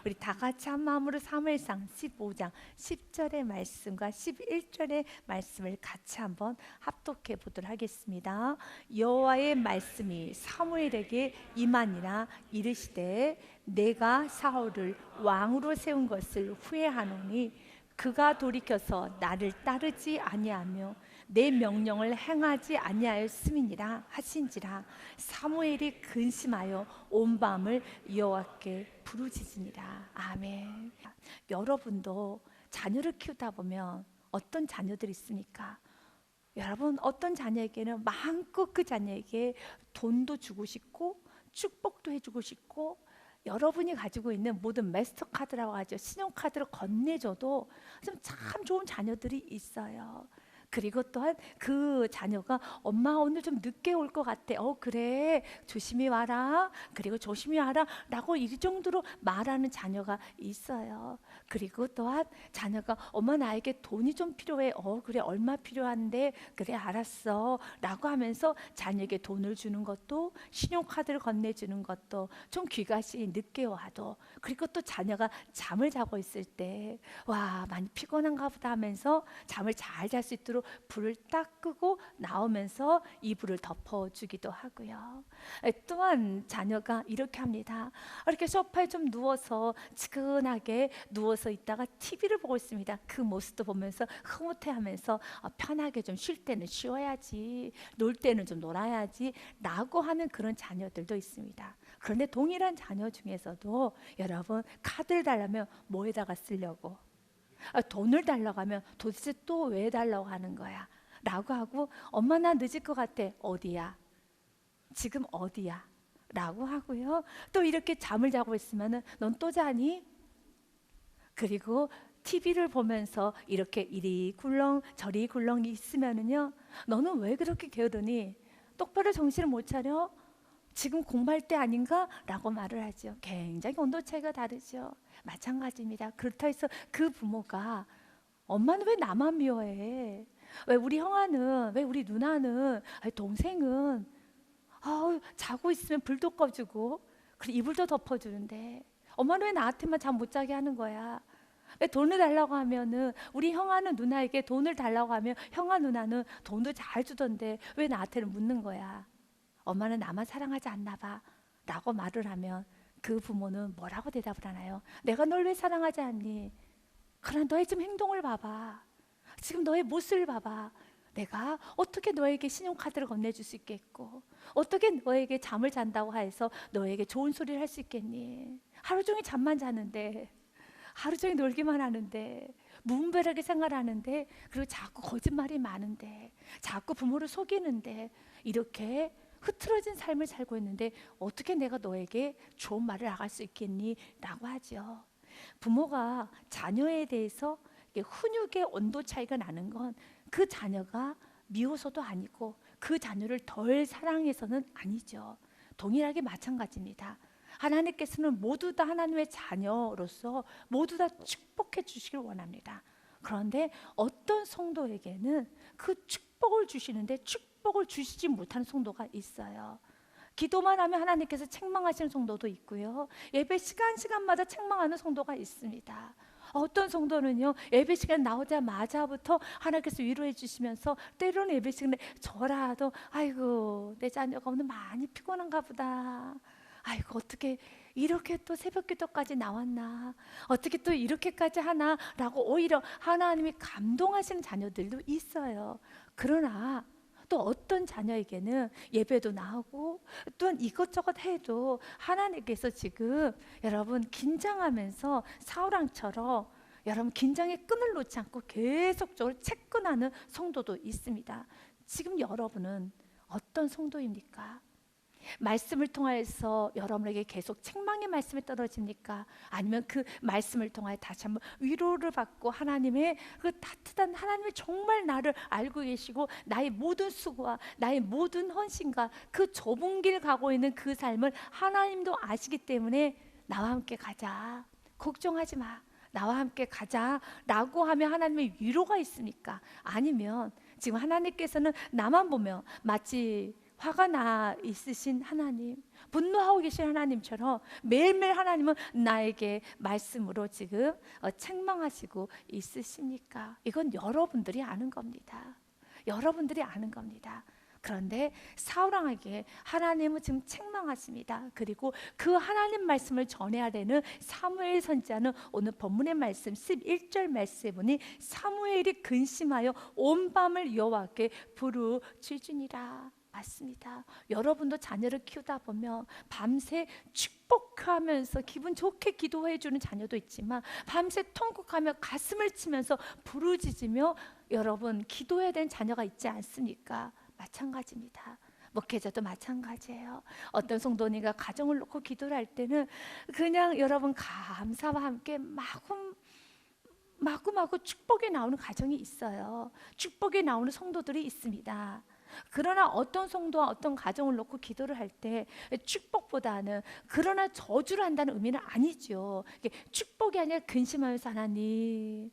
우리 다 같이 한 마음으로 사무엘상 15장 10절의 말씀과 11절의 말씀을 같이 한번 합독해 보도록 하겠습니다. 여호와의 말씀이 사무엘에게 임하니라. 이르시되 내가 사울을 왕으로 세운 것을 후회하노니 그가 돌이켜서 나를 따르지 아니하며 내 명령을 행하지 아니하였음이니라 하신지라. 사무엘이 근심하여 온 밤을 여호와께 부르짖으니라. 아멘. 여러분도 자녀를 키우다 보면 어떤 자녀들이 있습니까? 여러분, 어떤 자녀에게는 마음껏 그 자녀에게 돈도 주고 싶고 축복도 해주고 싶고, 여러분이 가지고 있는 모든 마스터카드라고 하죠, 신용카드를 건네줘도 참 좋은 자녀들이 있어요. 그리고 또한 그 자녀가 엄마 오늘 좀 늦게 올 것 같아. 그래, 조심히 와라. 그리고 조심히 와라 라고 이 정도로 말하는 자녀가 있어요. 그리고 또한 자녀가 엄마 나에게 돈이 좀 필요해. 그래, 얼마 필요한데? 그래, 알았어 라고 하면서 자녀에게 돈을 주는 것도, 신용카드를 건네주는 것도, 좀 귀가시 늦게 와도, 그리고 또 자녀가 잠을 자고 있을 때 와, 많이 피곤한가 보다 하면서 잠을 잘 잘 수 있도록 불을 딱 끄고 나오면서 이불을 덮어주기도 하고요. 또한 자녀가 이렇게 합니다. 이렇게 소파에 좀 누워서 지근하게 누워서 있다가 TV를 보고 있습니다. 그 모습도 보면서 흐뭇해하면서 편하게 좀 쉴 때는 쉬어야지, 놀 때는 좀 놀아야지 라고 하는 그런 자녀들도 있습니다. 그런데 동일한 자녀 중에서도 여러분, 카드를 달라면 뭐에다가 쓰려고, 돈을 달라고 하면 도대체 또 왜 달라고 하는 거야 라고 하고, 엄마 나 늦을 것 같아. 어디야? 지금 어디야? 라고 하고요. 또 이렇게 잠을 자고 있으면 넌 또 자니? 그리고 TV를 보면서 이렇게 이리 굴렁 저리 굴렁 있으면은요, 너는 왜 그렇게 게으르니? 똑바로 정신을 못 차려? 지금 공부할 때 아닌가? 라고 말을 하죠. 굉장히 온도 차이가 다르죠. 마찬가지입니다. 그렇다 해서 그 부모가 엄마는 왜 나만 미워해? 왜 우리 형아는, 왜 우리 누나는, 동생은 자고 있으면 불도 꺼주고 그리고 이불도 덮어주는데 엄마는 왜 나한테만 잠 못 자게 하는 거야? 왜 돈을 달라고 하면은 우리 형아는 누나에게 돈을 달라고 하면 형아 누나는 돈도 잘 주던데 왜 나한테는 묻는 거야? 엄마는 나만 사랑하지 않나 봐 라고 말을 하면 그 부모는 뭐라고 대답을 하나요? 내가 널 왜 사랑하지 않니? 그러나 너의 지금 행동을 봐봐. 지금 너의 모습을 봐봐. 내가 어떻게 너에게 신용카드를 건네줄 수 있겠고, 어떻게 너에게 잠을 잔다고 해서 너에게 좋은 소리를 할 수 있겠니? 하루 종일 잠만 자는데, 하루 종일 놀기만 하는데, 무분별하게 생활하는데, 그리고 자꾸 거짓말이 많은데, 자꾸 부모를 속이는데, 이렇게 흐트러진 삶을 살고 있는데 어떻게 내가 너에게 좋은 말을 나갈 수 있겠니? 라고 하죠. 부모가 자녀에 대해서 훈육의 온도 차이가 나는 건 그 자녀가 미워서도 아니고 그 자녀를 덜 사랑해서는 아니죠. 동일하게 마찬가지입니다. 하나님께서는 모두 다 하나님의 자녀로서 모두 다 축복해 주시길 원합니다. 그런데 어떤 성도에게는 그 축복을 주시는데 축복을 주시지 못하는 성도가 있어요. 기도만 하면 하나님께서 책망하시는 성도도 있고요, 예배 시간마다 책망하는 성도가 있습니다. 어떤 성도는요, 예배 시간 나오자마자부터 하나님께서 위로해 주시면서 때로는 예배 시간에 저라도 아이고 내 자녀가 오늘 많이 피곤한가 보다, 아이고 어떻게 이렇게 또 새벽 기도까지 나왔나, 어떻게 또 이렇게까지 하나 라고 오히려 하나님이 감동하시는 자녀들도 있어요. 그러나 또 어떤 자녀에게는 예배도 나오고 또한 이것저것 해도 하나님께서 지금 여러분 긴장하면서 사울왕처럼 여러분 긴장의 끈을 놓지 않고 계속적으로 채권하는 성도도 있습니다. 지금 여러분은 어떤 성도입니까? 말씀을 통해서 여러분에게 계속 책망의 말씀이 떨어집니까? 아니면 그 말씀을 통해 다시 한번 위로를 받고 하나님의 그 따뜻한, 하나님이 정말 나를 알고 계시고 나의 모든 수고와 나의 모든 헌신과 그 좁은 길 가고 있는 그 삶을 하나님도 아시기 때문에 나와 함께 가자, 걱정하지 마, 나와 함께 가자 라고 하면 하나님의 위로가 있습니까? 아니면 지금 하나님께서는 나만 보면 마치 화가 나 있으신 하나님, 분노하고 계신 하나님처럼 매일매일 하나님은 나에게 말씀으로 지금 책망하시고 있으십니까? 이건 여러분들이 아는 겁니다. 여러분들이 아는 겁니다. 그런데 사울왕에게 하나님은 지금 책망하십니다. 그리고 그 하나님 말씀을 전해야 되는 사무엘 선지자는 오늘 본문의 말씀 11절 말씀에 보니 사무엘이 근심하여 온 밤을 여호와께 부르짖으니라. 맞습니다. 여러분도 자녀를 키우다 보면 밤새 축복하면서 기분 좋게 기도해 주는 자녀도 있지만 밤새 통곡하며 가슴을 치면서 부르짖으며 여러분 기도해야 되는 자녀가 있지 않습니까? 마찬가지입니다. 목회자도 마찬가지예요. 어떤 성도님과 가정을 놓고 기도를 할 때는 그냥 여러분 감사와 함께 마구 축복이 나오는 가정이 있어요. 축복이 나오는 성도들이 있습니다. 그러나 어떤 성도와 어떤 가정을 놓고 기도를 할 때 축복보다는 그러나 저주를 한다는 의미는 아니죠. 축복이 아니라 근심하면서 하나님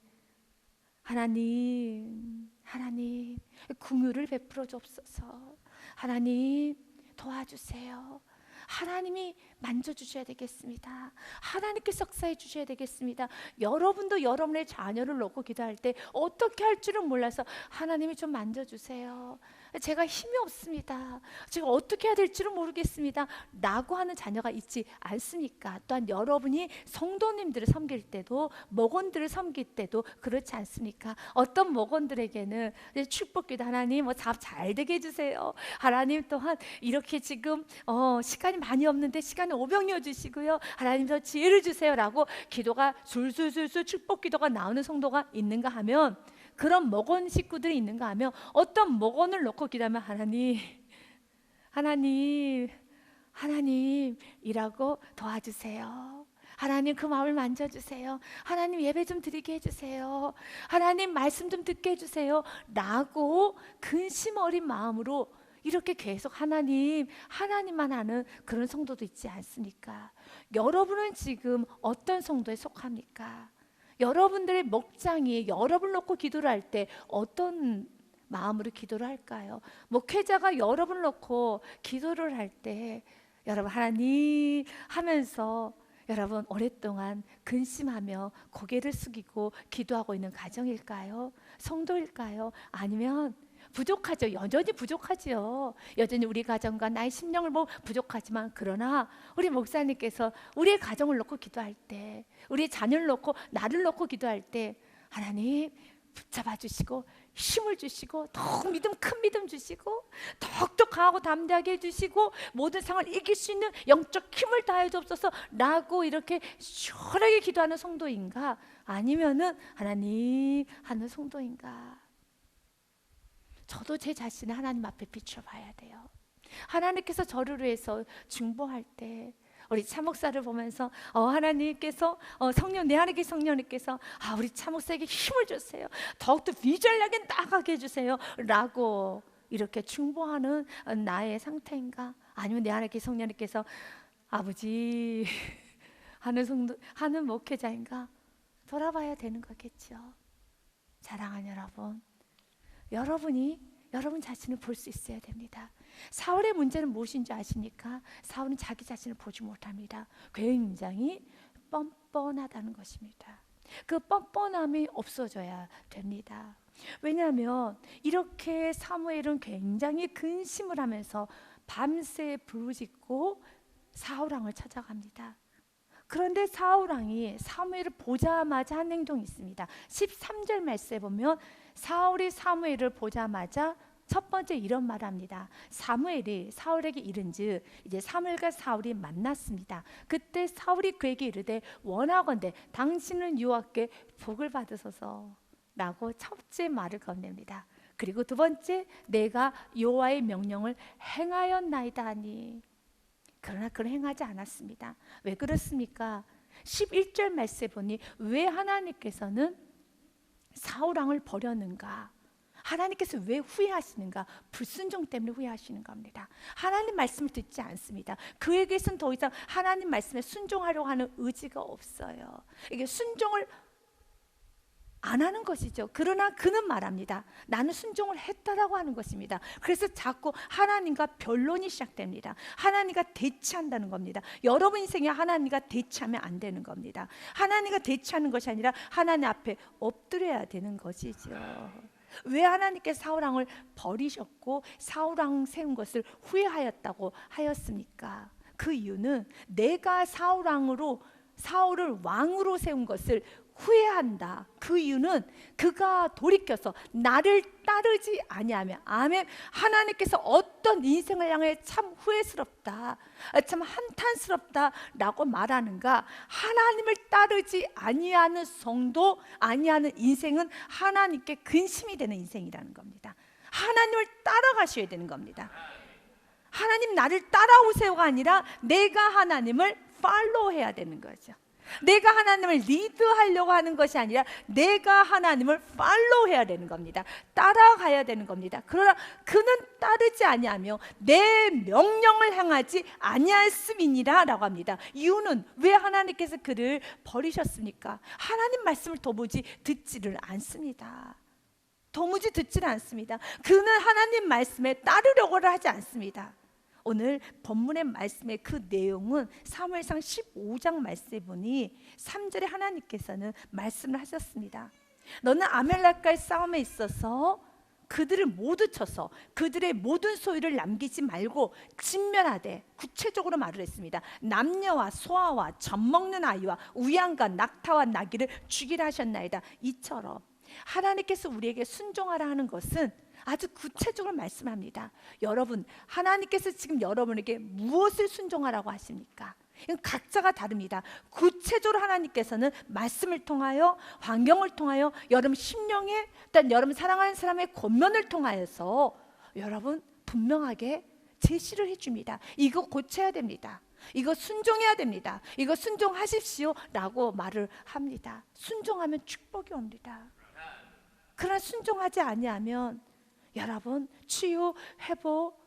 긍휼을 베풀어 주옵소서. 하나님 도와주세요. 하나님이 만져주셔야 되겠습니다. 하나님께서 역사해 주셔야 되겠습니다. 여러분도 여러분의 자녀를 놓고 기도할 때 어떻게 할 줄은 몰라서 하나님이 좀 만져주세요. 제가 힘이 없습니다. 제가 어떻게 해야 될지는 모르겠습니다. 라고 하는 자녀가 있지 않습니까? 또한 여러분이 성도님들을 섬길 때도 목원들을 섬길 때도 그렇지 않습니까? 어떤 목원들에게는 축복기도 하나님 사업 잘 되게 해주세요. 하나님 또한 이렇게 지금 시간이 많이 없는데 시간을 오병이어 주시고요. 하나님 저 지혜를 주세요 라고 기도가 술술술술 축복기도가 나오는 성도가 있는가 하면 그런 목원 식구들이 있는가 하면 어떤 목원을 놓고 기도하면 하나님이라고 도와주세요. 하나님 그 마음을 만져주세요. 하나님 예배 좀 드리게 해주세요. 하나님 말씀 좀 듣게 해주세요 라고 근심 어린 마음으로 이렇게 계속 하나님만 하는 그런 성도도 있지 않습니까? 여러분은 지금 어떤 성도에 속합니까? 여러분들의 목장이 여러분을 놓고 기도를 할 때 어떤 마음으로 기도를 할까요? 목회자가 여러분을 놓고 기도를 할 때 여러분 하나님 하면서 여러분 오랫동안 근심하며 고개를 숙이고 기도하고 있는 가정일까요? 성도일까요? 아니면 부족하죠. 여전히 부족하지요. 여전히 우리 가정과 나의 심령을 부족하지만 그러나 우리 목사님께서 우리의 가정을 놓고 기도할 때 우리의 자녀를 놓고 나를 놓고 기도할 때 하나님 붙잡아 주시고 힘을 주시고 더욱 큰 믿음 주시고 더욱더 강하고 담대하게 해주시고 모든 상황을 이길 수 있는 영적 힘을 다해 주옵소서 라고 이렇게 시원하게 기도하는 성도인가 아니면은 하나님 하는 성도인가? 저도 제 자신을 하나님 앞에 비춰봐야 돼요. 하나님께서 저를 위해서 중보할 때 우리 차목사를 보면서 하나님께서 내 안에 계신 성령님께서 우리 차목사에게 힘을 주세요. 더욱더 비전하게 나가게 해주세요 라고 이렇게 중보하는 나의 상태인가? 아니면 내 안에 계신 성령님께서 아버지 하는 목회자인가? 돌아봐야 되는 거겠죠. 사랑하는 여러분 여러분 자신을 볼 수 있어야 됩니다. 사울의 문제는 무엇인지 아십니까? 사울은 자기 자신을 보지 못합니다. 굉장히 뻔뻔하다는 것입니다. 그 뻔뻔함이 없어져야 됩니다. 왜냐하면 이렇게 사무엘은 굉장히 근심을 하면서 밤새 부르짖고 사울왕을 찾아갑니다. 그런데 사울왕이 사무엘을 보자마자 한 행동이 있습니다. 13절 말씀에 보면 사울이 사무엘을 보자마자 첫 번째 이런 말을 합니다. 사무엘이 사울에게 이른즉 이제 사무엘과 사울이 만났습니다. 그때 사울이 그에게 이르되 원하건대 당신은 여호와께 복을 받으소서 라고 첫째 말을 건넵니다. 그리고 두 번째 내가 여호와의 명령을 행하였나이다 하니 그러나 그걸 행하지 않았습니다. 왜 그렇습니까? 11절 말씀에 보니 왜 하나님께서는 사울왕을 버렸는가? 하나님께서 왜 후회하시는가? 불순종 때문에 후회하시는가 합니다. 하나님 말씀을 듣지 않습니다. 그에게선 더 이상 하나님 말씀에 순종하려고 하는 의지가 없어요. 이게 순종을 안 하는 것이죠. 그러나 그는 말합니다. 나는 순종을 했다라고 하는 것입니다. 그래서 자꾸 하나님과 변론이 시작됩니다. 하나님과 대치한다는 겁니다. 여러분 인생에 하나님과 대치하면 안 되는 겁니다. 하나님과 대치하는 것이 아니라 하나님 앞에 엎드려야 되는 것이죠. 왜 하나님께서 사울왕을 버리셨고 사울왕 세운 것을 후회하였다고 하였습니까? 그 이유는 내가 사울을 왕으로 세운 것을 후회한다. 그 이유는 그가 돌이켜서 나를 따르지 아니하면, 아멘, 하나님께서 어떤 인생을 향해 참 후회스럽다, 참 한탄스럽다 라고 말하는가? 하나님을 따르지 아니하는 성도, 아니하는 인생은 하나님께 근심이 되는 인생이라는 겁니다. 하나님을 따라가셔야 되는 겁니다. 하나님 나를 따라오세요가 아니라 내가 하나님을 팔로우해야 되는 거죠. 내가 하나님을 리드하려고 하는 것이 아니라 내가 하나님을 팔로우해야 되는 겁니다. 따라가야 되는 겁니다. 그러나 그는 따르지 아니하며 내 명령을 행하지 아니하였음이니라 라고 합니다. 이유는 왜 하나님께서 그를 버리셨습니까? 하나님 말씀을 도무지 듣지를 않습니다. 도무지 듣지를 않습니다. 그는 하나님 말씀에 따르려고 하지 않습니다. 오늘 본문의 말씀의 그 내용은 사무엘상 15장 말씀에 보니 3절에 하나님께서는 말씀을 하셨습니다. 너는 아말렉과의 싸움에 있어서 그들을 모두 쳐서 그들의 모든 소유를 남기지 말고 진멸하되, 구체적으로 말을 했습니다. 남녀와 소아와 젖먹는 아이와 우양과 낙타와 나귀를 죽이라 하셨나이다. 이처럼 하나님께서 우리에게 순종하라 하는 것은 아주 구체적으로 말씀합니다. 여러분, 하나님께서 지금 여러분에게 무엇을 순종하라고 하십니까? 이건 각자가 다릅니다. 구체적으로 하나님께서는 말씀을 통하여, 환경을 통하여, 여러분 심령에, 일단 여러분 사랑하는 사람의 권면을 통하여서 여러분 분명하게 제시를 해줍니다. 이거 고쳐야 됩니다. 이거 순종해야 됩니다. 이거 순종하십시오 라고 말을 합니다. 순종하면 축복이 옵니다. 그러나 순종하지 아니하면 여러분 치유, 회복,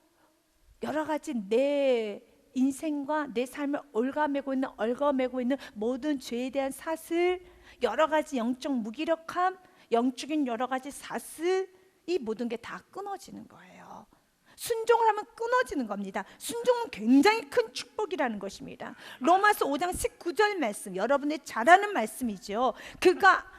여러 가지 내 인생과 내 삶을 얽어매고 있는 모든 죄에 대한 사슬, 여러 가지 영적 무기력함, 영적인 여러 가지 사슬, 이 모든 게 다 끊어지는 거예요. 순종을 하면 끊어지는 겁니다. 순종은 굉장히 큰 축복이라는 것입니다. 로마서 5장 19절 말씀, 여러분의 잘 아는 말씀이죠. 그가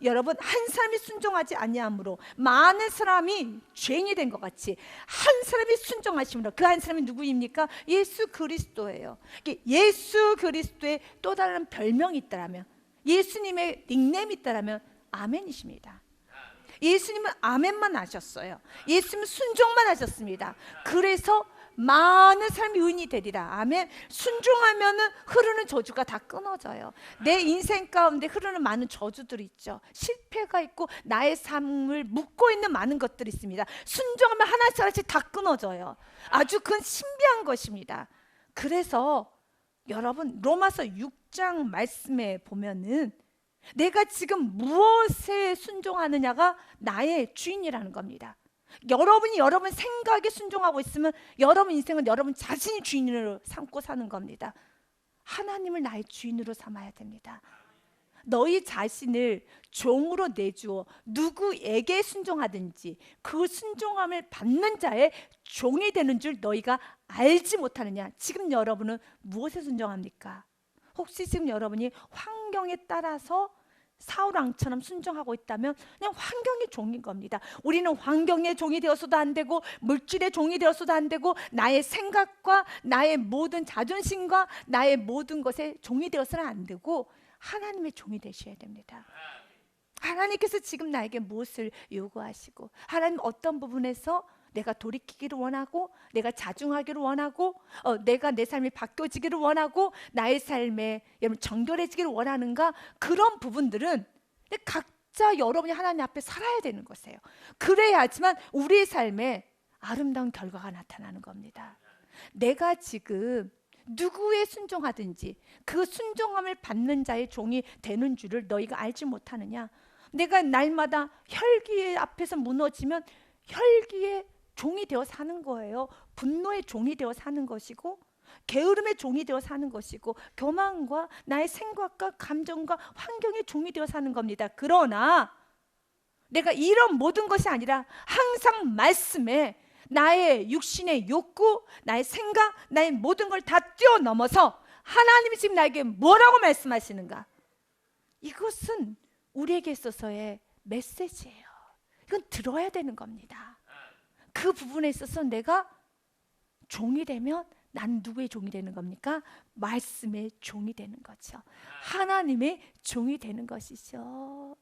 여러분 한 사람이 순종하지 아니함으로 많은 사람이 죄인이 된 것 같이 한 사람이 순종하심으로, 그 한 사람이 누구입니까? 예수 그리스도예요. 예수 그리스도의 또 다른 별명이 있다라면, 예수님의 닉네임이 있다라면 아멘이십니다. 예수님은 아멘만 하셨어요. 예수님은 순종만 하셨습니다. 그래서 많은 사람이 의인이 되리라. 아멘. 순종하면은 흐르는 저주가 다 끊어져요. 내 인생 가운데 흐르는 많은 저주들이 있죠. 실패가 있고 나의 삶을 묶고 있는 많은 것들이 있습니다. 순종하면 하나씩 하나씩 다 끊어져요. 아주 그건 신비한 것입니다. 그래서 여러분 로마서 6장 말씀에 보면은 내가 지금 무엇에 순종하느냐가 나의 주인이라는 겁니다. 여러분이 여러분 생각에 순종하고 있으면 여러분 인생은 여러분 자신이 주인으로 삼고 사는 겁니다. 하나님을 나의 주인으로 삼아야 됩니다. 너희 자신을 종으로 내주어 누구에게 순종하든지 그 순종함을 받는 자의 종이 되는 줄 너희가 알지 못하느냐. 지금 여러분은 무엇에 순종합니까? 혹시 지금 여러분이 환경에 따라서 사울왕처럼 순종하고 있다면 그냥 환경의 종인 겁니다. 우리는 환경의 종이 되어서도 안 되고 물질의 종이 되어서도 안 되고 나의 생각과 나의 모든 자존심과 나의 모든 것에 종이 되어서는 안 되고 하나님의 종이 되셔야 됩니다. 하나님께서 지금 나에게 무엇을 요구하시고, 하나님 어떤 부분에서 내가 돌이키기를 원하고, 내가 자중하기를 원하고, 내가 내 삶이 바뀌어지기를 원하고, 나의 삶에 여러분 정결해지기를 원하는가, 그런 부분들은 각자 여러분이 하나님 앞에 살아야 되는 것이에요. 그래야지만 우리의 삶에 아름다운 결과가 나타나는 겁니다. 내가 지금 누구에 순종하든지 그 순종함을 받는 자의 종이 되는 줄을 너희가 알지 못하느냐. 내가 날마다 혈기 앞에서 무너지면 혈기의 종이 되어 사는 거예요. 분노의 종이 되어 사는 것이고, 게으름의 종이 되어 사는 것이고, 교만과 나의 생각과 감정과 환경의 종이 되어 사는 겁니다. 그러나 내가 이런 모든 것이 아니라 항상 말씀에 나의 육신의 욕구, 나의 생각, 나의 모든 걸 다 뛰어넘어서 하나님이 지금 나에게 뭐라고 말씀하시는가? 이것은 우리에게 있어서의 메시지예요. 이건 들어야 되는 겁니다. 그 부분에 있어서 내가 종이 되면 난 누구의 종이 되는 겁니까? 말씀의 종이 되는 거죠. 하나님의 종이 되는 것이죠.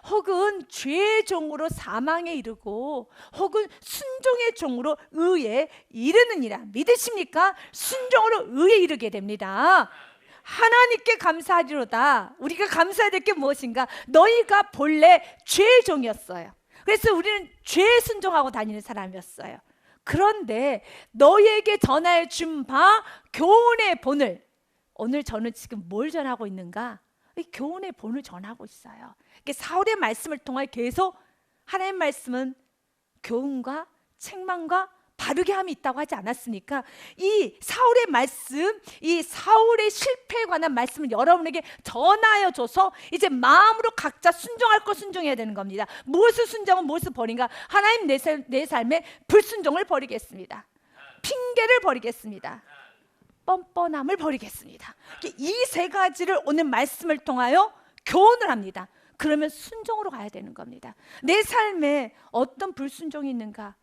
혹은 죄의 종으로 사망에 이르고 혹은 순종의 종으로 의에 이르느니라. 믿으십니까? 순종으로 의에 이르게 됩니다. 하나님께 감사하리로다. 우리가 감사해야 될 게 무엇인가? 너희가 본래 죄의 종이었어요. 그래서 우리는 죄에 순종하고 다니는 사람이었어요. 그런데 너희에게 전하여 준 바 교훈의 본을, 오늘 저는 지금 뭘 전하고 있는가? 이 교훈의 본을 전하고 있어요. 사울의 말씀을 통해 계속 하나님의 말씀은 교훈과 책망과 바르게 함이 있다고 하지 않았습니까? 이 사울의 말씀, 이 사울의 실패에 관한 말씀을 여러분에게 전하여 줘서 이제 마음으로 각자 순종할 거 순종해야 되는 겁니다. 무엇을 순종하고 무엇을 버린가? 하나님 내 삶에 불순종을 버리겠습니다. 핑계를 버리겠습니다. 뻔뻔함을 버리겠습니다. 이 세 가지를 오늘 말씀을 통하여 교훈을 합니다. 그러면 순종으로 가야 되는 겁니다. 내 삶에 어떤 불순종이 있는가?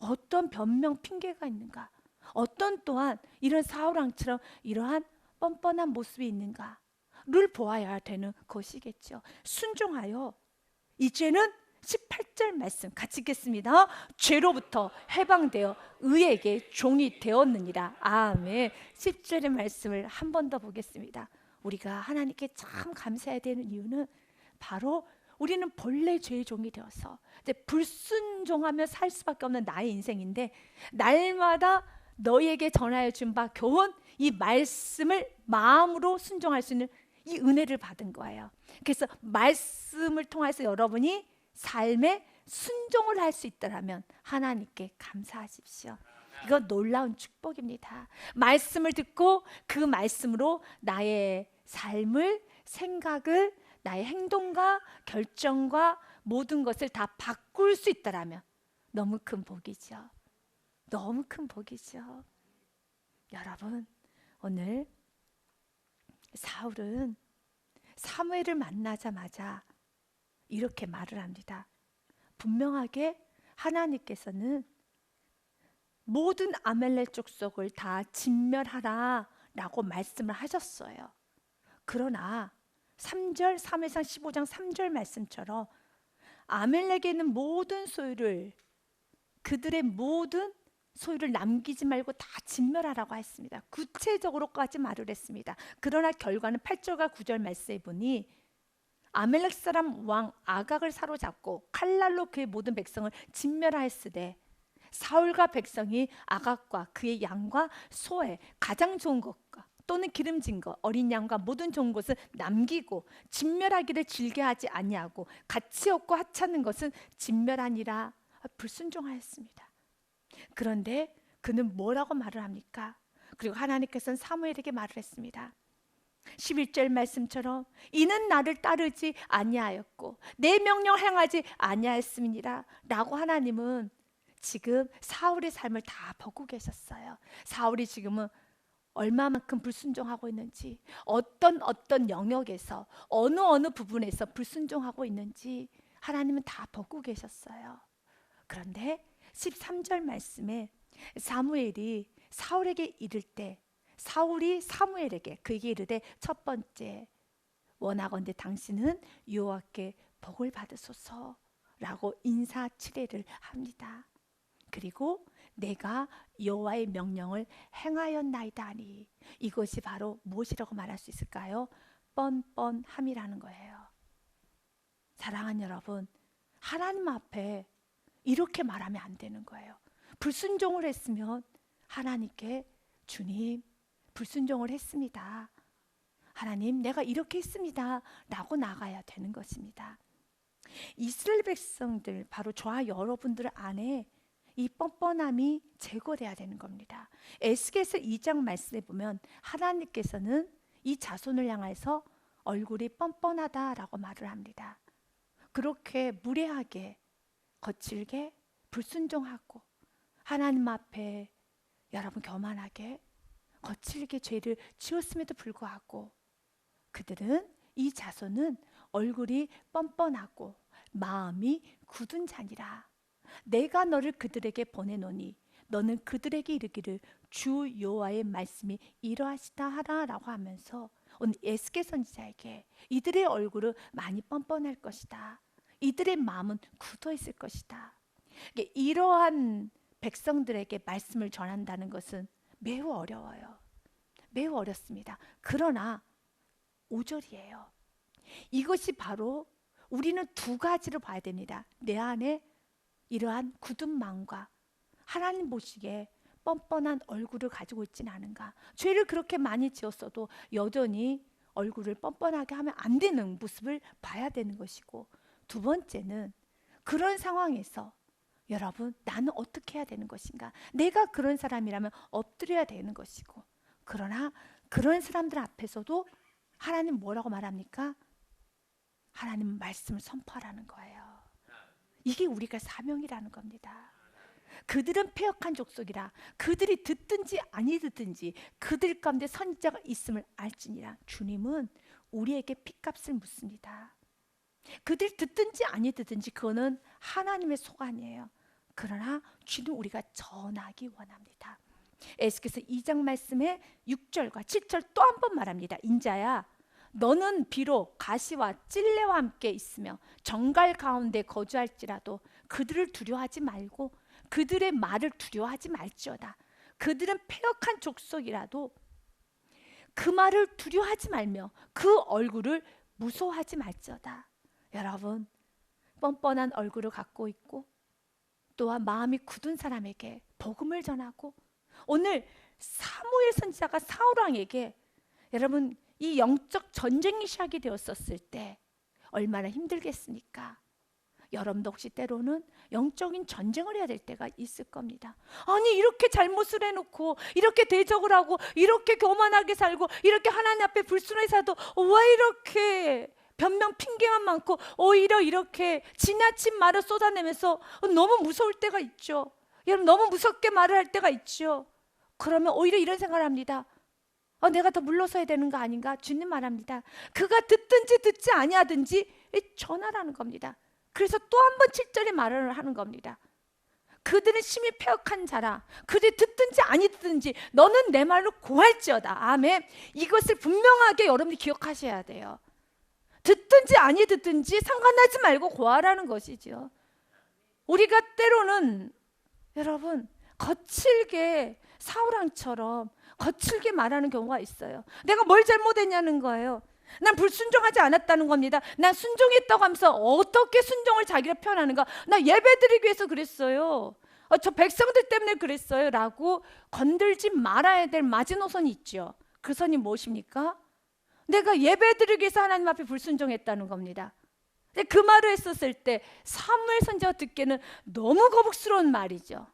어떤 변명 핑계가 있는가? 어떤 또한 이런 사울왕처럼 이러한 뻔뻔한 모습이 있는가를 보아야 되는 것이겠죠. 순종하여 이제는 18절 말씀 같이 읽겠습니다. 죄로부터 해방되어 의에게 종이 되었느니라. 아멘. 10절의 말씀을 한 번 더 보겠습니다. 우리가 하나님께 참 감사해야 되는 이유는 바로 우리는 본래 죄의 종이 되어서 불순종하며 살 수밖에 없는 나의 인생인데, 날마다 너희에게 전하여 준 바 교훈, 이 말씀을 마음으로 순종할 수 있는 이 은혜를 받은 거예요. 그래서 말씀을 통해서 여러분이 삶에 순종을 할 수 있다면 하나님께 감사하십시오. 이건 놀라운 축복입니다. 말씀을 듣고 그 말씀으로 나의 삶을, 생각을, 나의 행동과 결정과 모든 것을 다 바꿀 수 있다라면 너무 큰 복이죠. 너무 큰 복이죠. 여러분, 오늘 사울은 사무엘을 만나자마자 이렇게 말을 합니다. 분명하게 하나님께서는 모든 아말렉 족속을 다 진멸하라 라고 말씀을 하셨어요. 그러나 3절, 3회상 15장 3절 말씀처럼 아멜렉에는 모든 소유를, 그들의 모든 소유를 남기지 말고 다 진멸하라고 했습니다. 구체적으로까지 말을 했습니다. 그러나 결과는 8절과 9절 말씀에 보니 아멜렉 사람 왕 아각을 사로잡고 칼날로 그의 모든 백성을 진멸하였으되 사울과 백성이 아각과 그의 양과 소에 가장 좋은 것과 또는 기름진 것, 어린 양과 모든 좋은 것을 남기고 진멸하기를 즐겨하지 아니하고 가치 없고 하찮은 것은 진멸하니라. 불순종하였습니다. 그런데 그는 뭐라고 말을 합니까? 그리고 하나님께서는 사무엘에게 말을 했습니다. 11절 말씀처럼 이는 나를 따르지 아니하였고 내 명령을 행하지 아니하였음이니라 라고 하나님은 지금 사울의 삶을 다 보고 계셨어요. 사울이 지금은 얼마만큼 불순종하고 있는지, 어떤 영역에서 어느 부분에서 불순종하고 있는지 하나님은 다 보고 계셨어요. 그런데 13절 말씀에 사무엘이 사울에게 이를 때 사울이 사무엘에게 그에게 이르되 첫 번째 원하건대 당신은 여호와께 복을 받으소서라고 인사치레를 합니다. 그리고 내가 여호와의 명령을 행하였나이다 하니 이것이 바로 무엇이라고 말할 수 있을까요? 뻔뻔함이라는 거예요. 사랑하는 여러분, 하나님 앞에 이렇게 말하면 안 되는 거예요. 불순종을 했으면 하나님께 주님 불순종을 했습니다. 하나님 내가 이렇게 했습니다 라고 나가야 되는 것입니다. 이스라엘 백성들, 바로 저와 여러분들 안에 이 뻔뻔함이 제거돼야 되는 겁니다. 에스겔서 2장 말씀에 보면 하나님께서는 이 자손을 향해서 얼굴이 뻔뻔하다라고 말을 합니다. 그렇게 무례하게 거칠게 불순종하고 하나님 앞에 여러분 교만하게 거칠게 죄를 지었음에도 불구하고 그들은 이 자손은 얼굴이 뻔뻔하고 마음이 굳은 자니라. 내가 너를 그들에게 보내노니 너는 그들에게 이르기를 주 여호와의 말씀이 이러하시다 하라라고 하면서 오늘 에스겔 선지자에게 이들의 얼굴은 많이 뻔뻔할 것이다. 이들의 마음은 굳어 있을 것이다. 이러한 백성들에게 말씀을 전한다는 것은 매우 어려워요. 매우 어렵습니다. 그러나 5절이에요. 이것이 바로 우리는 두 가지로 봐야 됩니다. 내 안에 이러한 굳은 마음과 하나님 보시기에 뻔뻔한 얼굴을 가지고 있지는 않은가. 죄를 그렇게 많이 지었어도 여전히 얼굴을 뻔뻔하게 하면 안 되는 모습을 봐야 되는 것이고, 두 번째는 그런 상황에서 여러분 나는 어떻게 해야 되는 것인가. 내가 그런 사람이라면 엎드려야 되는 것이고, 그러나 그런 사람들 앞에서도 하나님 뭐라고 말합니까? 하나님 말씀을 선포하라는 거예요. 이게 우리가 사명이라는 겁니다. 그들은 패역한 족속이라 그들이 듣든지 아니 듣든지 그들 가운데 선지자가 있음을 알지니라. 주님은 우리에게 핏값을 묻습니다. 그들 듣든지 아니 듣든지 그거는 하나님의 소관이에요. 그러나 주는 우리가 전하기 원합니다. 에스겔서 2장 말씀에 6절과 7절 또 한 번 말합니다. 인자야, 너는 비록 가시와 찔레와 함께 있으며 정갈 가운데 거주할지라도 그들을 두려워하지 말고 그들의 말을 두려워하지 말지어다. 그들은 패역한 족속이라도 그 말을 두려워하지 말며 그 얼굴을 무서워하지 말지어다. 여러분, 뻔뻔한 얼굴을 갖고 있고 또한 마음이 굳은 사람에게 복음을 전하고, 오늘 사무엘 선지자가 사울 왕에게 여러분 이 영적 전쟁이 시작이 되었었을 때 얼마나 힘들겠습니까? 여러분도 혹시 때로는 영적인 전쟁을 해야 될 때가 있을 겁니다. 아니 이렇게 잘못을 해놓고 이렇게 대적을 하고 이렇게 교만하게 살고 이렇게 하나님 앞에 불순하게 살도 왜 이렇게 변명 핑계만 많고 오히려 이렇게 지나친 말을 쏟아내면서 너무 무서울 때가 있죠. 여러분 너무 무섭게 말을 할 때가 있죠. 그러면 오히려 이런 생각을 합니다. 내가 더 물러서야 되는 거 아닌가? 주님 말합니다. 그가 듣든지 듣지 아니하든지 전하라는 겁니다. 그래서 또 한 번 7절에 말을 하는 겁니다. 그들은 심히 패역한 자라 그들이 듣든지 아니 듣든지 너는 내 말로 고할지어다. 아멘. 이것을 분명하게 여러분이 기억하셔야 돼요. 듣든지 아니 듣든지 상관하지 말고 고하라는 것이죠. 우리가 때로는 여러분 거칠게 사울왕처럼 거칠게 말하는 경우가 있어요. 내가 뭘 잘못했냐는 거예요. 난 불순종하지 않았다는 겁니다. 난 순종했다고 하면서 어떻게 순종을 자기를 표현하는가. 나 예배드리기 위해서 그랬어요. 저 백성들 때문에 그랬어요 라고 건들지 말아야 될 마지노선이 있죠. 그 선이 무엇입니까? 내가 예배드리기 위해서 하나님 앞에 불순종했다는 겁니다. 그 말을 했었을 때 사무엘 선지자가 듣기에는 너무 거북스러운 말이죠.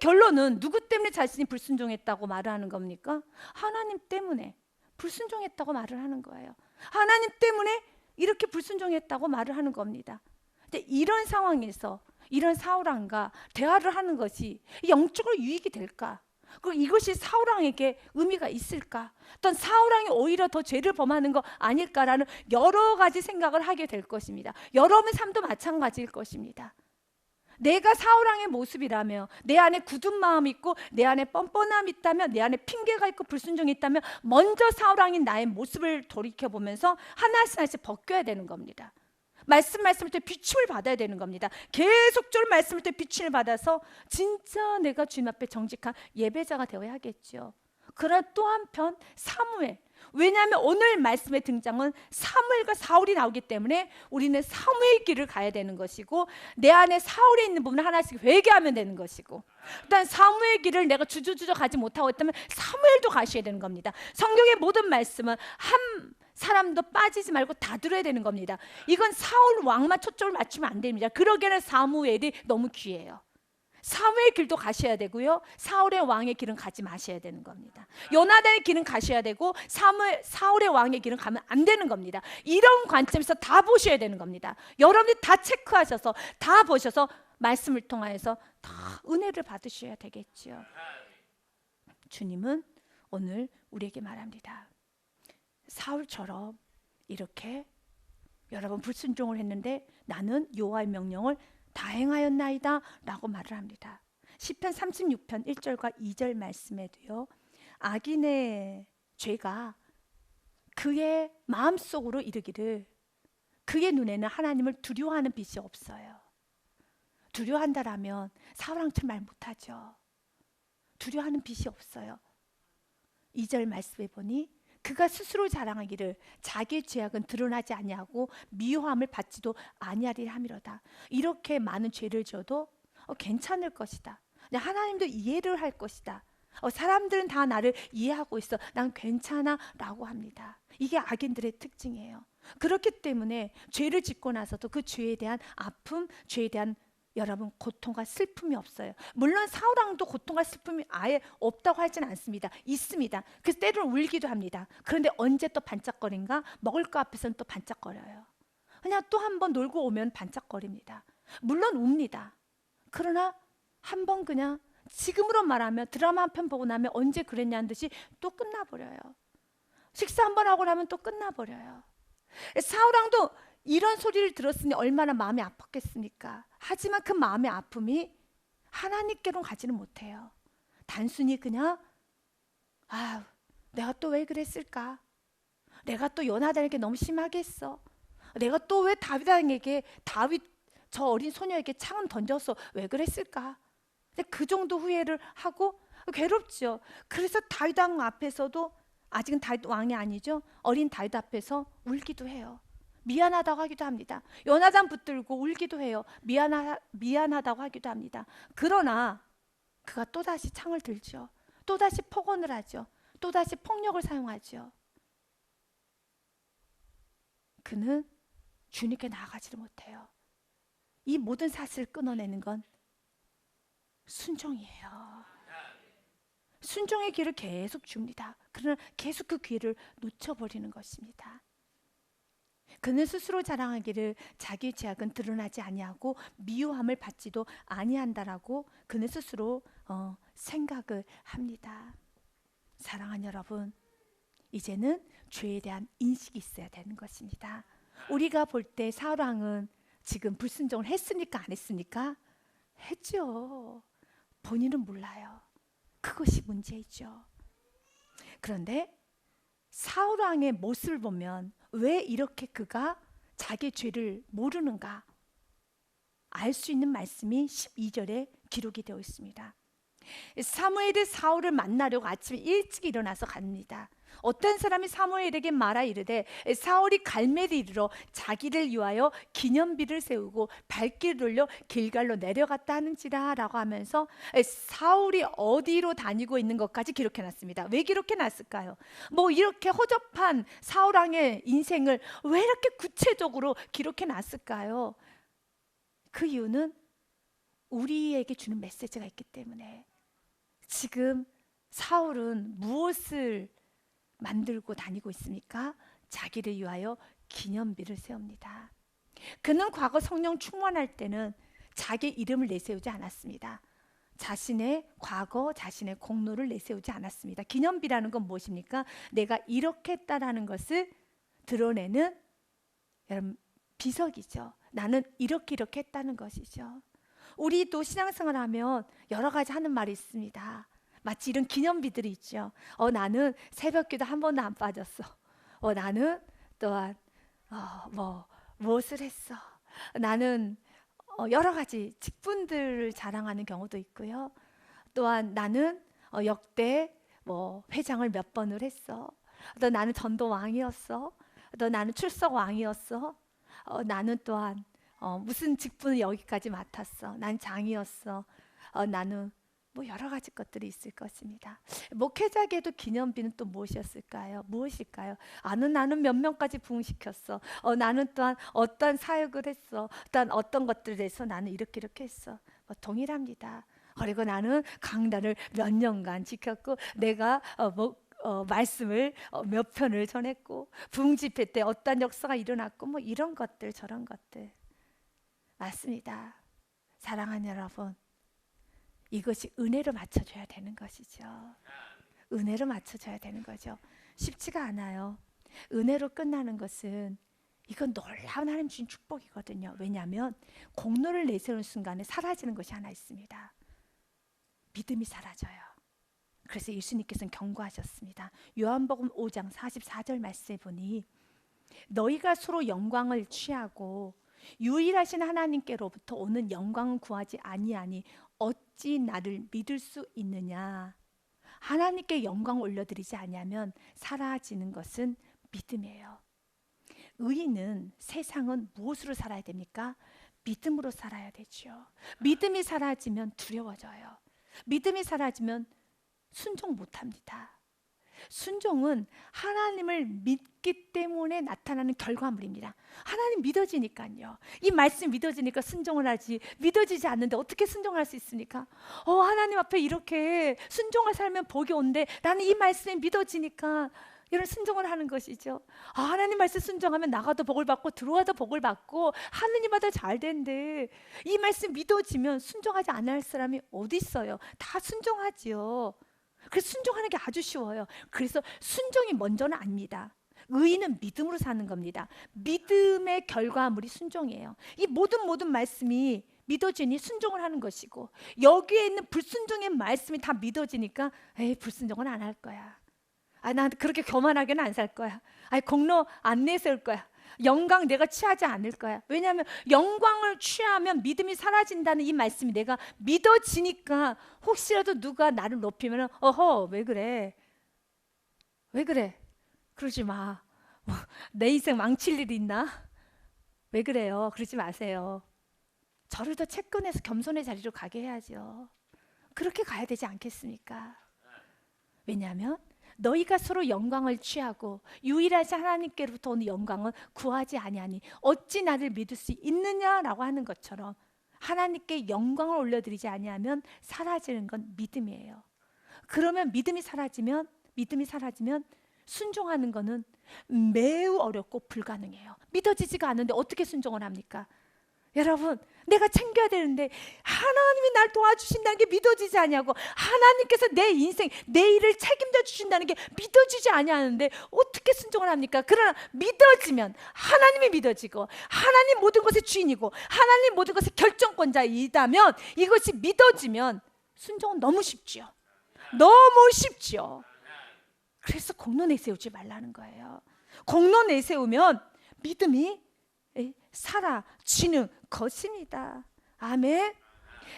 결론은 누구 때문에 자신이 불순종했다고 말을 하는 겁니까? 하나님 때문에 불순종했다고 말을 하는 거예요. 하나님 때문에 이렇게 불순종했다고 말을 하는 겁니다. 근데 이런 상황에서 이런 사울왕과 대화를 하는 것이 영적으로 유익이 될까? 그리고 이것이 사울왕에게 의미가 있을까? 어떤 사울왕이 오히려 더 죄를 범하는 거 아닐까라는 여러 가지 생각을 하게 될 것입니다. 여러분 삶도 마찬가지일 것입니다. 내가 사울왕의 모습이라며 내 안에 굳은 마음이 있고 내 안에 뻔뻔함이 있다면 내 안에 핑계가 있고 불순종이 있다면 먼저 사울왕인 나의 모습을 돌이켜보면서 하나씩 벗겨야 되는 겁니다. 말씀을 때 비춤을 받아야 되는 겁니다. 계속적으로 말씀을 때 비춤을 받아서 진짜 내가 주님 앞에 정직한 예배자가 되어야 하겠죠. 그러나 또 한편 사무엘, 왜냐하면 오늘 말씀의 등장은 사무엘과 사울이 나오기 때문에 우리는 사무엘 길을 가야 되는 것이고 내 안에 사울이 있는 부분을 하나씩 회개하면 되는 것이고, 일단 사무엘 길을 내가 주저주저 가지 못하고 있다면 사무엘도 가셔야 되는 겁니다. 성경의 모든 말씀은 한 사람도 빠지지 말고 다 들어야 되는 겁니다. 이건 사울 왕만 초점을 맞추면 안 됩니다. 그러기에는 사무엘이 너무 귀해요. 사무의 길도 가셔야 되고요, 사울의 왕의 길은 가지 마셔야 되는 겁니다. 요나단의 길은 가셔야 되고 사울의 왕의 길은 가면 안 되는 겁니다. 이런 관점에서 다 보셔야 되는 겁니다. 여러분이 다 체크하셔서 다 보셔서 말씀을 통하여서 다 은혜를 받으셔야 되겠죠. 주님은 오늘 우리에게 말합니다. 사울처럼 이렇게 여러분 불순종을 했는데 나는 여호와의 명령을 다 행하였나이다 라고 말을 합니다. 시편 36편 1절과 2절 말씀에도요, 악인의 죄가 그의 마음속으로 이르기를 그의 눈에는 하나님을 두려워하는 빛이 없어요. 두려워한다라면 사울왕처럼 말 못하죠. 두려워하는 빛이 없어요. 2절 말씀에 보니 그가 스스로 자랑하기를 자기의 죄악은 드러나지 아니하고 미워함을 받지도 아니하리라 함이로다. 이렇게 많은 죄를 져도 괜찮을 것이다. 하나님도 이해를 할 것이다. 사람들은 다 나를 이해하고 있어. 난 괜찮아 라고 합니다. 이게 악인들의 특징이에요. 그렇기 때문에 죄를 짓고 나서도 그 죄에 대한 아픔, 죄에 대한 여러분 고통과 슬픔이 없어요. 물론 사울왕도 고통과 슬픔이 아예 없다고 하지는 않습니다. 있습니다. 그래서 때로는 울기도 합니다. 그런데 언제 또 반짝거린가? 먹을 거 앞에서는 또 반짝거려요. 그냥 또 한 번 놀고 오면 반짝거립니다. 물론 웁니다. 그러나 한 번 그냥 지금으로 말하면 드라마 한 편 보고 나면 언제 그랬냐는 듯이 또 끝나버려요. 식사 한 번 하고 나면 또 끝나버려요. 사울왕도 이런 소리를 들었으니 얼마나 마음이 아팠겠습니까? 하지만 그 마음의 아픔이 하나님께로 가지는 못해요. 단순히 그냥 내가 또 왜 그랬을까? 내가 또 요나단에게 너무 심하게 했어. 내가 또 왜 다윗 저 어린 소녀에게 창을 던져서 왜 그랬을까? 그 정도 후회를 하고 괴롭죠. 그래서 다윗 왕 앞에서도, 아직은 다윗 왕이 아니죠, 어린 다윗 앞에서 울기도 해요. 미안하다고 하기도 합니다. 요나단 붙들고 울기도 해요. 미안하다고 하기도 합니다. 그러나 그가 또다시 창을 들죠. 또다시 폭언을 하죠. 또다시 폭력을 사용하죠. 그는 주님께 나아가지를 못해요. 이 모든 사슬을 끊어내는 건 순종이에요. 순종의 길을 계속 줍니다. 그러나 계속 그 기회를 놓쳐버리는 것입니다. 그는 스스로 자랑하기를 자기의 죄악은 드러나지 아니하고 미워함을 받지도 아니한다라고 그는 스스로 생각을 합니다. 사랑하는 여러분, 이제는 죄에 대한 인식이 있어야 되는 것입니다. 우리가 볼 때 사울왕은 지금 불순종을 했습니까? 안 했습니까? 했죠. 본인은 몰라요. 그것이 문제이죠. 그런데 사울왕의 모습을 보면 왜 이렇게 그가 자기의 죄를 모르는가 알 수 있는 말씀이 12절에 기록이 되어 있습니다. 사무엘이 사울을 만나려고 아침에 일찍 일어나서 갑니다. 어떤 사람이 사무엘에게 말하 이르되 사울이 갈멜에 이르러 자기를 위하여 기념비를 세우고 발길을 돌려 길갈로 내려갔다 하는지라 라고 하면서 사울이 어디로 다니고 있는 것까지 기록해 놨습니다. 왜 기록해 놨을까요? 뭐 이렇게 허접한 사울왕의 인생을 왜 이렇게 구체적으로 기록해 놨을까요? 그 이유는 우리에게 주는 메시지가 있기 때문에. 지금 사울은 무엇을 만들고 다니고 있습니까? 자기를 위하여 기념비를 세웁니다. 그는 과거 성령 충만할 때는 자기 이름을 내세우지 않았습니다. 자신의 과거, 자신의 공로를 내세우지 않았습니다. 기념비라는 건 무엇입니까? 내가 이렇게 했다라는 것을 드러내는 여러분 비석이죠. 나는 이렇게 했다는 것이죠. 우리도 신앙생활 하면 여러 가지 하는 말이 있습니다. 마치 이런 기념비들이 있죠. 나는 새벽기도 한 번도 안 빠졌어. 나는 또한 무엇을 했어. 나는 여러 가지 직분들을 자랑하는 경우도 있고요. 또한 나는 역대 회장을 몇 번을 했어. 또 나는 전도왕이었어. 또 나는 출석왕이었어. 나는 또한 무슨 직분을 여기까지 맡았어. 난 장이었어. 나는 여러 가지 것들이 있을 것입니다. 목회자에게도 기념비는 또 무엇이었을까요? 무엇일까요? 나는 몇 명까지 부흥시켰어. 나는 또한 어떤 사역을 했어. 또한 어떤 것들을 해서 나는 이렇게 했어. 동일합니다. 그리고 나는 강단을 몇 년간 지켰고 내가 말씀을 몇 편을 전했고 부흥집회 때 어떤 역사가 일어났고 뭐 이런 것들 저런 것들 맞습니다. 사랑하는 여러분, 이것이 은혜로 맞춰줘야 되는 것이죠. 은혜로 맞춰줘야 되는 거죠. 쉽지가 않아요. 은혜로 끝나는 것은 이건 놀라운 하나님 주신 축복이거든요. 왜냐하면 공로를 내세우는 순간에 사라지는 것이 하나 있습니다. 믿음이 사라져요. 그래서 예수님께서는 경고하셨습니다. 요한복음 5장 44절 말씀에 보니 너희가 서로 영광을 취하고 유일하신 하나님께로부터 오는 영광을 구하지 아니하니 어찌 나를 믿을 수 있느냐. 하나님께 영광을 올려드리지 아니하면 사라지는 것은 믿음이에요. 의인은 세상은 무엇으로 살아야 됩니까? 믿음으로 살아야 되죠. 믿음이 사라지면 두려워져요. 믿음이 사라지면 순종 못합니다. 순종은 하나님을 믿기 때문에 나타나는 결과물입니다. 하나님 믿어지니까요. 이 말씀 믿어지니까 순종을 하지, 믿어지지 않는데 어떻게 순종할 수 있습니까? 하나님 앞에 이렇게 순종을 살면 복이 온대. 나는 이 말씀이 믿어지니까 이런 순종을 하는 것이죠. 하나님 말씀 순종하면 나가도 복을 받고 들어와도 복을 받고 하느님마다 잘 된대. 이 말씀 믿어지면 순종하지 않을 사람이 어디 있어요? 다 순종하지요. 그래서 순종하는 게 아주 쉬워요. 그래서 순종이 먼저는 아닙니다. 의인은 믿음으로 사는 겁니다. 믿음의 결과물이 순종이에요. 이 모든 말씀이 믿어지니 순종을 하는 것이고, 여기에 있는 불순종의 말씀이 다 믿어지니까 에이, 불순종은 안 할 거야. 난 그렇게 교만하게는 안 살 거야. 공로 안 내세울 거야. 영광 내가 취하지 않을 거야. 왜냐하면 영광을 취하면 믿음이 사라진다는 이 말씀이 내가 믿어지니까, 혹시라도 누가 나를 높이면 왜 그래? 왜 그래? 그러지 마. 내 인생 망칠 일이 있나? 왜 그래요? 그러지 마세요. 저를 더 채권해서 겸손의 자리로 가게 해야죠. 그렇게 가야 되지 않겠습니까? 왜냐하면 너희가 서로 영광을 취하고 유일하신 하나님께로부터 오는 영광은 구하지 아니하니 어찌 나를 믿을 수 있느냐라고 하는 것처럼, 하나님께 영광을 올려드리지 아니하면 사라지는 건 믿음이에요. 그러면 믿음이 사라지면 순종하는 거는 매우 어렵고 불가능해요. 믿어지지가 않는데 어떻게 순종을 합니까? 여러분, 내가 챙겨야 되는데 하나님이 날 도와주신다는 게 믿어지지 않냐고. 하나님께서 내 인생, 내 일을 책임져 주신다는 게 믿어지지 않냐는데 어떻게 순종을 합니까? 그러나 믿어지면 하나님이 믿어지고, 하나님 모든 것의 주인이고, 하나님 모든 것의 결정권자이다면, 이것이 믿어지면 순종은 너무 쉽지요. 너무 쉽지요. 그래서 공로 내세우지 말라는 거예요. 공로 내세우면 믿음이 사라지는 것입니다. 아멘.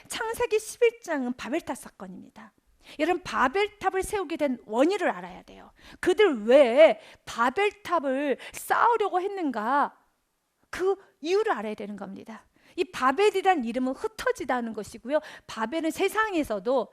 창세기 11장은 바벨탑 사건입니다. 여러분, 바벨탑을 세우게 된 원인을 알아야 돼요. 그들 왜 바벨탑을 쌓으려고 했는가, 그 이유를 알아야 되는 겁니다. 이 바벨이란 이름은 흩어지다는 것이고요. 바벨은 세상에서도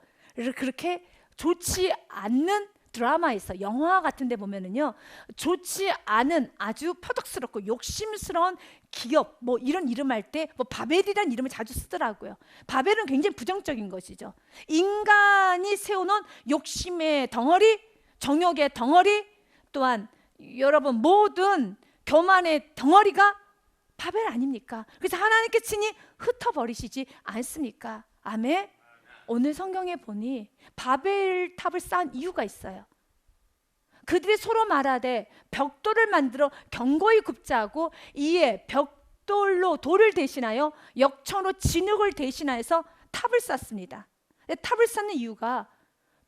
그렇게 좋지 않는 드라마에서, 영화 같은 데 보면은요, 좋지 않은 아주 표독스럽고 욕심스러운 기업 뭐 이런 이름 할 때 바벨이라는 이름을 자주 쓰더라고요. 바벨은 굉장히 부정적인 것이죠. 인간이 세우는 욕심의 덩어리, 정욕의 덩어리, 또한 여러분 모든 교만의 덩어리가 바벨 아닙니까? 그래서 하나님께 친히 흩어버리시지 않습니까? 아멘. 오늘 성경에 보니 바벨탑을 쌓은 이유가 있어요. 그들이 서로 말하되 벽돌을 만들어 견고히 굽자 하고, 이에 벽돌로 돌을 대신하여 역청으로 진흙을 대신하여서 탑을 쌓습니다. 탑을 쌓는 이유가,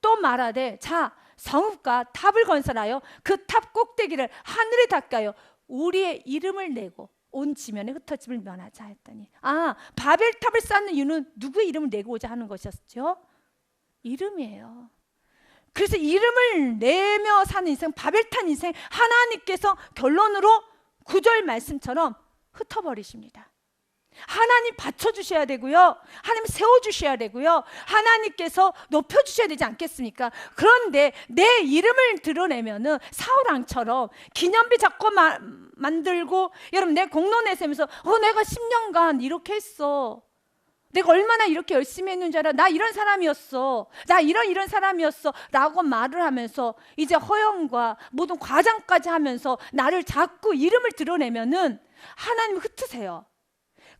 또 말하되 자 성읍과 탑을 건설하여 그 탑 꼭대기를 하늘에 닿게 우리의 이름을 내고 온 지면에 흩어짐을 면하자 했더니, 바벨탑을 쌓는 이유는 누구의 이름을 내고자 하는 것이었죠? 이름이에요. 그래서 이름을 내며 사는 인생, 바벨탑 인생, 하나님께서 결론으로 9절 말씀처럼 흩어버리십니다. 하나님 받쳐주셔야 되고요, 하나님 세워주셔야 되고요, 하나님께서 높여주셔야 되지 않겠습니까? 그런데 내 이름을 드러내면은 사울왕처럼 기념비 자꾸 만들고, 여러분 내 공로 내세우면서 내가 10년간 이렇게 했어, 내가 얼마나 이렇게 열심히 했는 줄 알아? 나 이런 사람이었어. 나 이런 사람이었어. 라고 말을 하면서 이제 허영과 모든 과장까지 하면서 나를 자꾸 이름을 드러내면은 하나님 흩으세요.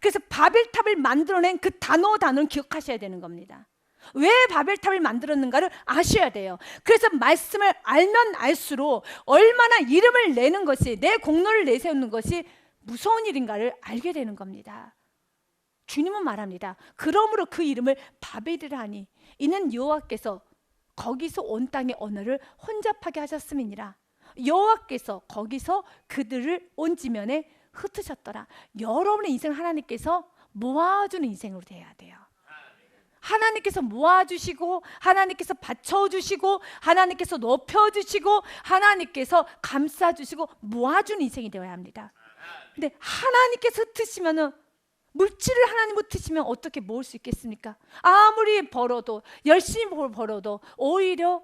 그래서 바벨탑을 만들어낸 그 단어는 기억하셔야 되는 겁니다. 왜 바벨탑을 만들었는가를 아셔야 돼요. 그래서 말씀을 알면 알수록 얼마나 이름을 내는 것이, 내 공로를 내세우는 것이 무서운 일인가를 알게 되는 겁니다. 주님은 말합니다. 그러므로 그 이름을 바벨이라 하니 이는 여호와께서 거기서 온 땅의 언어를 혼잡하게 하셨음이니라. 여호와께서 거기서 그들을 온 지면에 흩으셨더라. 여러분의 인생을 하나님께서 모아주는 인생으로 돼야 돼요. 하나님께서 모아주시고, 하나님께서 받쳐주시고, 하나님께서 높여주시고, 하나님께서 감싸주시고 모아주는 인생이 되어야 합니다. 근데 하나님께서 흩으시면은, 물질을 하나님 흩으시면 어떻게 모을 수 있겠습니까? 아무리 벌어도, 열심히 벌어도 오히려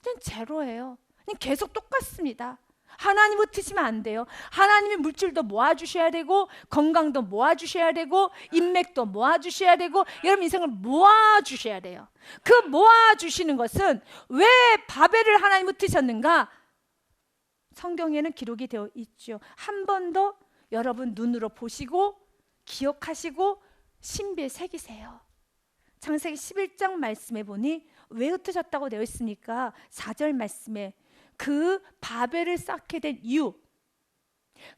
그냥 제로예요. 그냥 계속 똑같습니다. 하나님 흩으시면 안 돼요. 하나님이 물질도 모아주셔야 되고, 건강도 모아주셔야 되고, 인맥도 모아주셔야 되고, 여러분 인생을 모아주셔야 돼요. 그 모아주시는 것은 왜 바벨을 하나님 흩으셨는가? 성경에는 기록이 되어 있죠. 한 번 더 여러분 눈으로 보시고 기억하시고 신비에 새기세요. 창세기 11장 말씀에 보니 왜 흩으셨다고 되어 있습니까? 4절 말씀에 그 바벨을 쌓게 된 이유,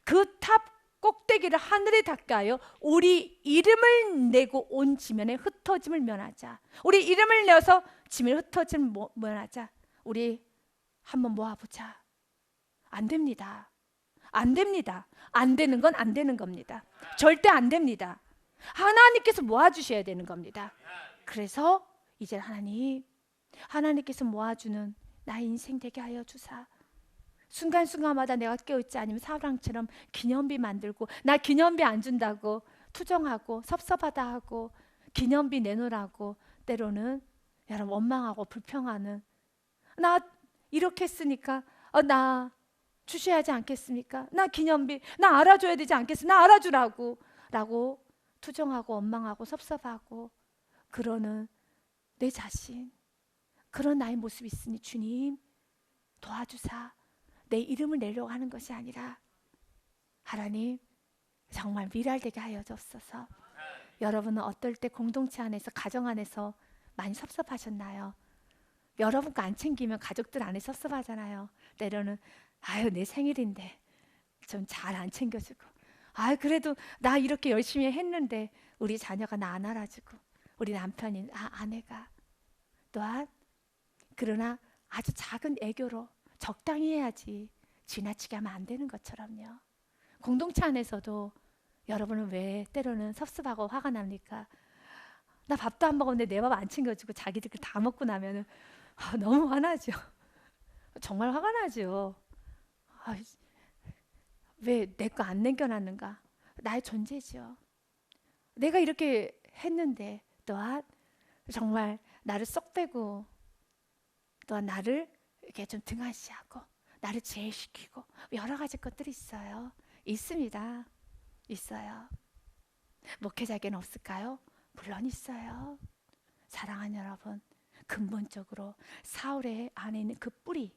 그 탑 꼭대기를 하늘에 닿게 하여 우리 이름을 내고 온 지면에 흩어짐을 면하자. 우리 이름을 내어서 지면에 흩어짐을 면하자. 우리 한번 모아보자. 안 됩니다. 안 됩니다. 안 되는 건 안 되는 겁니다. 절대 안 됩니다. 하나님께서 모아주셔야 되는 겁니다. 그래서 이제 하나님께서 모아주는 나의 인생 되게 하여 주사. 순간순간마다 내가 깨어있지 않으면 사랑처럼 기념비 만들고, 나 기념비 안 준다고 투정하고 섭섭하다 하고 기념비 내놓으라고 때로는 여러분 원망하고 불평하는, 나 이렇게 했으니까 나 주셔야 하지 않겠습니까? 나 기념비 나 알아줘야 되지 않겠습니까? 나 알아주라고 라고 투정하고 원망하고 섭섭하고 그러는 내 자신, 그런 나의 모습이 있으니 주님 도와주사. 내 이름을 내려고 하는 것이 아니라 하나님 정말 미랄되게 하여 주옵소서. 여러분은 어떨 때 공동체 안에서, 가정 안에서 많이 섭섭하셨나요? 여러분 거 안 챙기면 가족들 안에 섭섭하잖아요. 때로는 아유 내 생일인데 좀 잘 안 챙겨주고, 아유 그래도 나 이렇게 열심히 했는데 우리 자녀가 나 안 알아주고, 우리 남편이 아내가 또한, 그러나 아주 작은 애교로 적당히 해야지 지나치게 하면 안 되는 것처럼요. 공동체 안에서도 여러분은 왜 때로는 섭섭하고 화가 납니까? 나 밥도 안 먹었는데 내 밥 안 챙겨주고 자기들끼리 다 먹고 나면은 너무 화나죠. 정말 화가 나죠. 왜 내 거 안 남겨놨는가? 나의 존재죠. 내가 이렇게 했는데 또한 정말 나를 쏙 빼고 또한 나를 이렇게 좀 등한시하고 나를 제외시키고 여러 가지 것들이 있어요. 있습니다. 있어요. 목회자에게는 없을까요? 물론 있어요. 사랑하는 여러분, 근본적으로 사울의 안에 있는 그 뿌리,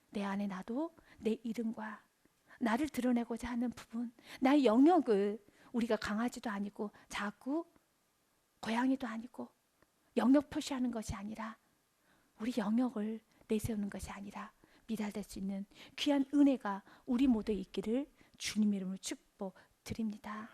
내 안에 나도 내 이름과 나를 드러내고자 하는 부분, 나의 영역을 우리가 강아지도 아니고 자꾸 고양이도 아니고 영역 표시하는 것이 아니라, 우리 영역을 내세우는 것이 아니라 미달될 수 있는 귀한 은혜가 우리 모두에 있기를 주님 이름으로 축복드립니다.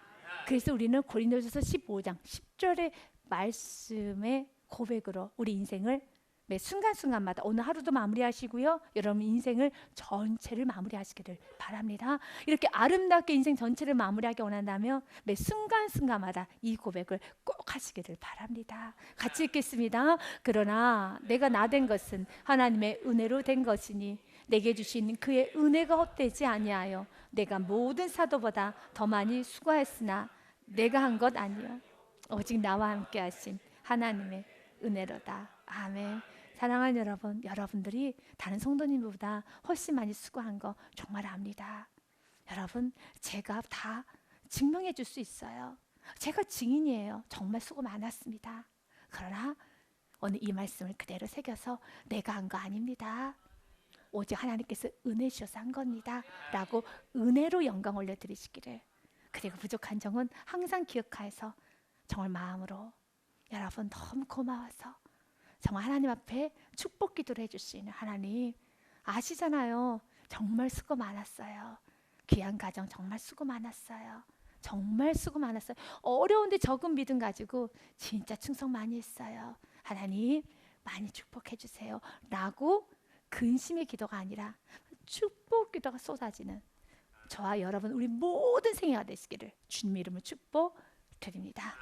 그래서 우리는 고린도전서 15장 10절의 말씀의 고백으로 우리 인생을 매 순간순간마다, 오늘 하루도 마무리하시고요, 여러분 인생을 전체를 마무리하시기를 바랍니다. 이렇게 아름답게 인생 전체를 마무리하기 원한다면 매 순간순간마다 이 고백을 꼭 하시기를 바랍니다. 같이 읽겠습니다. 그러나 내가 나 된 것은 하나님의 은혜로 된 것이니 내게 주신 그의 은혜가 헛되지 아니하여 내가 모든 사도보다 더 많이 수고했으나 내가 한 것 아니요 오직 나와 함께 하신 하나님의 은혜로다. 아멘. 사랑하는 여러분, 여러분들이 다른 성도님보다 훨씬 많이 수고한 거 정말 압니다. 여러분, 제가 다 증명해 줄 수 있어요. 제가 증인이에요. 정말 수고 많았습니다. 그러나 오늘 이 말씀을 그대로 새겨서 내가 한 거 아닙니다. 오직 하나님께서 은혜 주셔서 한 겁니다. 라고 은혜로 영광 올려드리시기를. 그리고 부족한 점은 항상 기억하여서 정말 마음으로 여러분 너무 고마워서 정말 하나님 앞에 축복 기도를 해줄 수 있는 하나님 아시잖아요. 정말 수고 많았어요. 귀한 가정 정말 수고 많았어요. 정말 수고 많았어요. 어려운데 적은 믿음 가지고 진짜 충성 많이 했어요. 하나님 많이 축복해 주세요. 라고 근심의 기도가 아니라 축복 기도가 쏟아지는 저와 여러분 우리 모든 생애가 되시기를 주님 이름으로 축복드립니다.